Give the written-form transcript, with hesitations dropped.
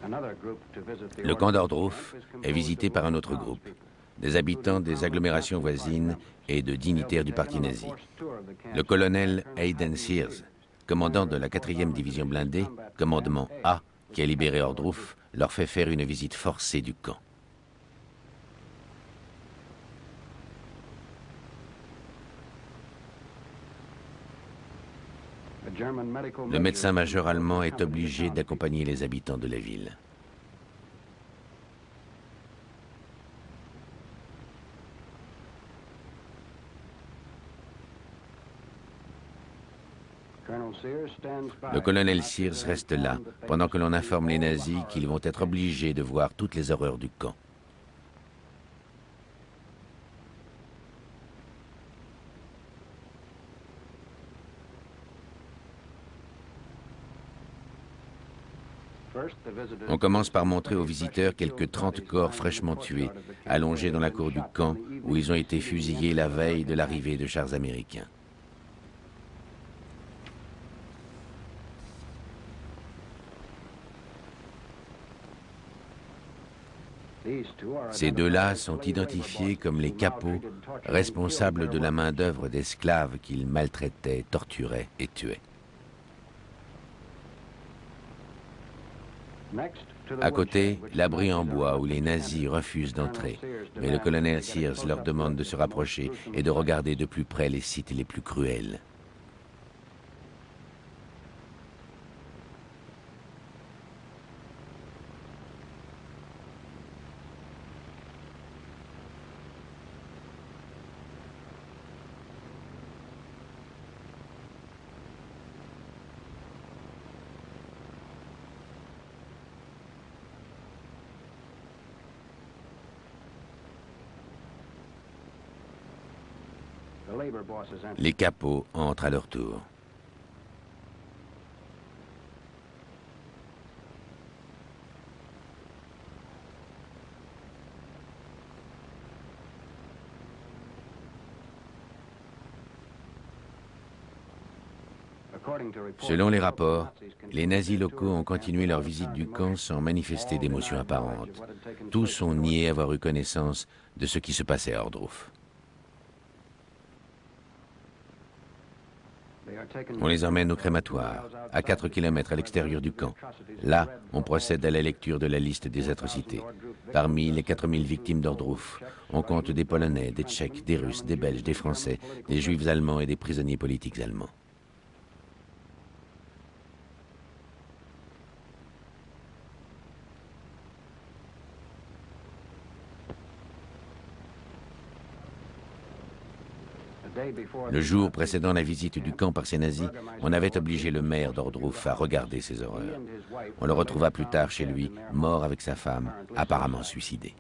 Le camp d'Ordruf est visité par un autre groupe, des habitants des agglomérations voisines et de dignitaires du parti nazi. Le colonel Hayden Sears, commandant de la 4e division blindée, commandement A, qui a libéré Ordruf, leur fait faire une visite forcée du camp. Le médecin-major allemand est obligé d'accompagner les habitants de la ville. Le colonel Sears reste là, pendant que l'on informe les nazis qu'ils vont être obligés de voir toutes les horreurs du camp. On commence par montrer aux visiteurs quelques 30 corps fraîchement tués, allongés dans la cour du camp où ils ont été fusillés la veille de l'arrivée de chars américains. Ces deux-là sont identifiés comme les capots responsables de la main-d'œuvre d'esclaves qu'ils maltraitaient, torturaient et tuaient. À côté, l'abri en bois où les nazis refusent d'entrer, mais le colonel Sears leur demande de se rapprocher et de regarder de plus près les sites les plus cruels. Les capots entrent à leur tour. Selon les rapports, les nazis locaux ont continué leur visite du camp sans manifester d'émotion apparente. Tous ont nié avoir eu connaissance de ce qui se passait à Ordruf. On les emmène au crématoire, à 4 km à l'extérieur du camp. Là, on procède à la lecture de la liste des atrocités. Parmi les 4000 victimes d'Ordruf, on compte des Polonais, des Tchèques, des Russes, des Belges, des Français, des Juifs allemands et des prisonniers politiques allemands. Le jour précédant la visite du camp par ces nazis, on avait obligé le maire d'Ordruf à regarder ces horreurs. On le retrouva plus tard chez lui, mort avec sa femme, apparemment suicidé.